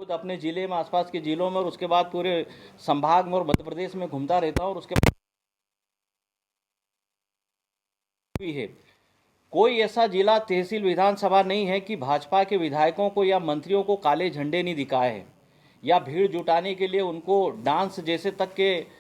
खुद अपने ज़िले में, आसपास के ज़िलों में और उसके बाद पूरे संभाग में और मध्य प्रदेश में घूमता रहता हूँ। और उसके भी है, कोई ऐसा जिला, तहसील, विधानसभा नहीं है कि भाजपा के विधायकों को या मंत्रियों को काले झंडे नहीं दिखाए हैं, या भीड़ जुटाने के लिए उनको डांस जैसे तक के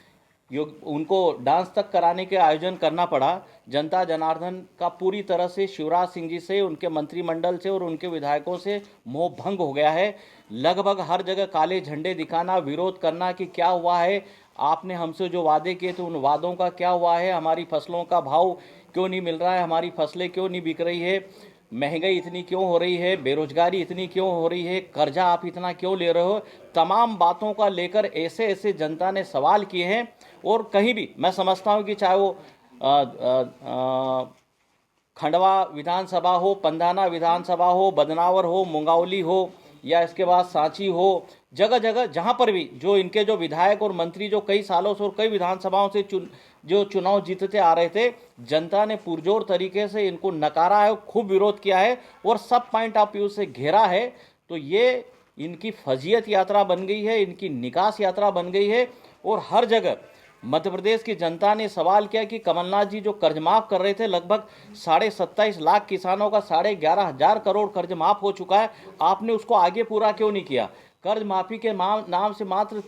उनको डांस तक कराने के आयोजन करना पड़ा। जनता जनार्दन का पूरी तरह से शिवराज सिंह जी से, उनके मंत्रिमंडल से और उनके विधायकों से मोह भंग हो गया है। लगभग हर जगह काले झंडे दिखाना, विरोध करना कि क्या हुआ है, आपने हमसे जो वादे किए थे उन वादों का क्या हुआ है, हमारी फसलों का भाव क्यों नहीं मिल रहा है, हमारी फसलें क्यों नहीं बिक रही है, महंगाई इतनी क्यों हो रही है, बेरोजगारी इतनी क्यों हो रही है, कर्जा आप इतना क्यों ले रहे हो। तमाम बातों का लेकर ऐसे ऐसे जनता ने सवाल किए हैं। और कहीं भी मैं समझता हूं कि चाहे वो खंडवा विधानसभा हो, पंधाना विधानसभा हो, बदनावर हो, मुंगावली हो, या इसके बाद सांची हो, जगह जगह जहां पर भी जो इनके जो विधायक और मंत्री जो कई सालों से और कई विधानसभाओं से जो चुनाव जीतते आ रहे थे, जनता ने पुरजोर तरीके से इनको नकारा है, खूब विरोध किया है और सब पॉइंट ऑफ व्यू से घेरा है। तो ये इनकी फजीयत यात्रा बन गई है, इनकी निकास यात्रा बन गई है। और हर जगह मध्य प्रदेश की जनता ने सवाल किया कि कमलनाथ जी जो कर्ज माफ कर रहे थे, लगभग 27.5 लाख किसानों का 11,500 करोड़ कर्ज माफ हो चुका है, आपने उसको आगे पूरा क्यों नहीं किया। कर्ज माफी के नाम से मात्र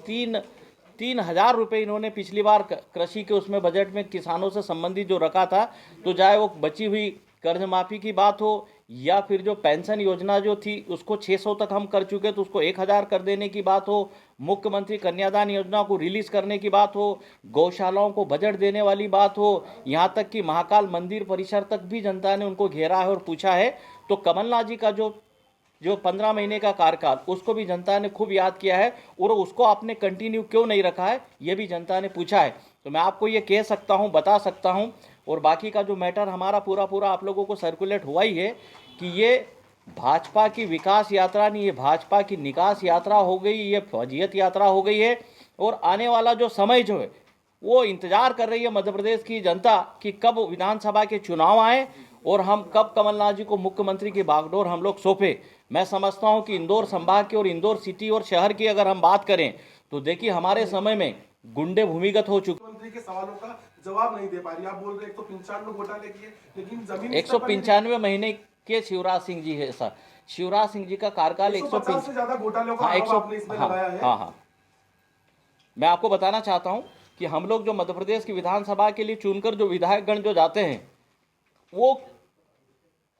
3,000 रुपये इन्होंने पिछली बार कृषि के उसमें बजट में किसानों से संबंधित जो रखा था। तो चाहे वो बची हुई कर्ज माफी की बात हो या फिर जो पेंशन योजना जो थी उसको 600 तक हम कर चुके तो उसको 1,000 कर देने की बात हो, मुख्यमंत्री कन्यादान योजना को रिलीज करने की बात हो, गौशालाओं को बजट देने वाली बात हो, यहाँ तक कि महाकाल मंदिर परिसर तक भी जनता ने उनको घेरा है और पूछा है। तो कमलनाथ जी का जो 15 महीने का कार्यकाल, उसको भी जनता ने खूब याद किया है और उसको आपने कंटिन्यू क्यों नहीं रखा है, ये भी जनता ने पूछा है। तो मैं आपको ये कह सकता हूँ, बता सकता हूँ, और बाकी का जो मैटर हमारा पूरा आप लोगों को सर्कुलेट हुआ ही है कि ये भाजपा की विकास यात्रा नहीं, ये भाजपा की निकास यात्रा हो गई, ये फौजियत यात्रा हो गई है। और आने वाला जो समय जो है वो इंतजार कर रही है मध्य प्रदेश की जनता कि कब विधानसभा के चुनाव आए और हम कब कमलनाथ जी को मुख्यमंत्री की बागडोर हम लोग सौंपे। मैं समझता हूं कि इंदौर संभाग की और इंदौर सिटी और शहर की अगर हम बात करें तो देखिए हमारे समय में गुंडे भूमिगत हो चुके। मुख्यमंत्री के सवालों का जवाब नहीं दे पा रही। आप बोल रहे 195 घोटाले किए, लेकिन जमीन 195 महीने के शिवराज सिंह जी है सर, शिवराज सिंह जी का कार्यकाल 150 से ज्यादा घोटालों का आरोप आपने इसमें लगाया है। हाँ, मैं आपको बताना चाहता हूं कि हम लोग जो मध्य प्रदेश की विधानसभा के लिए चुनकर जो विधायकगण जो जाते हैं वो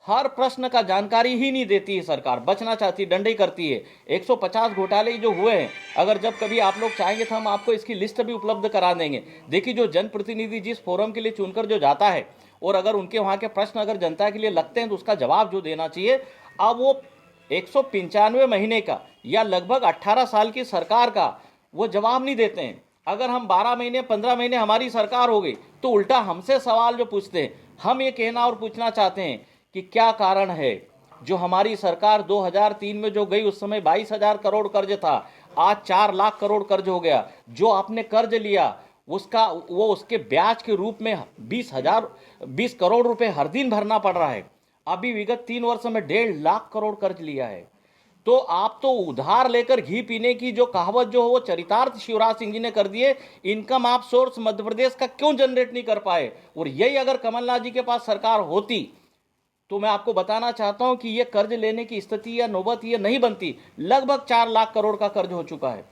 हर प्रश्न का जानकारी ही नहीं देती है सरकार, बचना चाहती, डंडई करती है। 150 घोटाले जो हुए हैं, अगर जब कभी आप लोग चाहेंगे तो हम आपको इसकी लिस्ट भी उपलब्ध करा देंगे। देखिए जो जनप्रतिनिधि जिस फोरम के लिए चुनकर जो जाता है और अगर उनके वहाँ के प्रश्न अगर जनता के लिए लगते हैं तो उसका जवाब जो देना चाहिए। अब वो 195 महीने का या लगभग 18 साल की सरकार का वो जवाब नहीं देते हैं। अगर हम 12 महीने 15 महीने हमारी सरकार हो गई तो उल्टा हमसे सवाल जो पूछते हैं, हम ये कहना और पूछना चाहते हैं कि क्या कारण है जो हमारी सरकार 2003 में जो गई उस समय 22,000 करोड़ कर्ज था, आज 4 लाख करोड़ कर्ज हो गया। जो आपने कर्ज लिया उसके ब्याज के रूप में 20 करोड़ रुपए हर दिन भरना पड़ रहा है। अभी विगत 3 वर्ष में 1.5 लाख करोड़ कर्ज लिया है। तो आप तो उधार लेकर घी पीने की जो कहावत जो है वो चरितार्थ शिवराज सिंह जी ने कर दिए। इनकम आप सोर्स मध्य प्रदेश का क्यों जनरेट नहीं कर पाए। और यही अगर कमलनाथ जी के पास सरकार होती तो मैं आपको बताना चाहता हूं कि ये कर्ज लेने की स्थिति या नौबत ये नहीं बनती। लगभग 4 लाख करोड़ का कर्ज हो चुका है।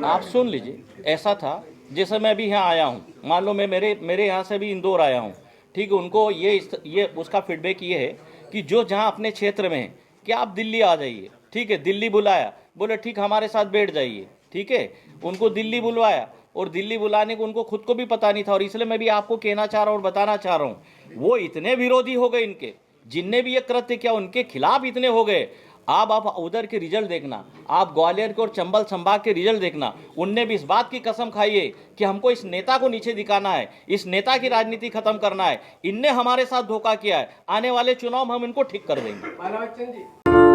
आप सुन लीजिए, ऐसा था जैसे मैं अभी यहाँ आया हूँ, मान लो मैं मेरे यहाँ से भी इंदौर आया हूँ, ठीक है। उनको ये उसका फीडबैक ये है कि जो जहाँ अपने क्षेत्र में है कि आप दिल्ली आ जाइए, ठीक है। दिल्ली बुलाया, बोले ठीक हमारे साथ बैठ जाइए, ठीक है। उनको दिल्ली बुलवाया और दिल्ली बुलाने को उनको खुद को भी पता नहीं था। और इसलिए मैं भी आपको कहना चाह रहा हूँ और बताना चाह रहा हूँ, वो इतने विरोधी हो गए इनके, जिनने भी ये कृत्य किया उनके खिलाफ इतने हो गए। आप उधर के रिजल्ट देखना, आप ग्वालियर के और चंबल संभाग के रिजल्ट देखना, उनने भी इस बात की कसम खाई है कि हमको इस नेता को नीचे दिखाना है, इस नेता की राजनीति खत्म करना है। इनने हमारे साथ धोखा किया है, आने वाले चुनाव में हम इनको ठीक कर देंगे।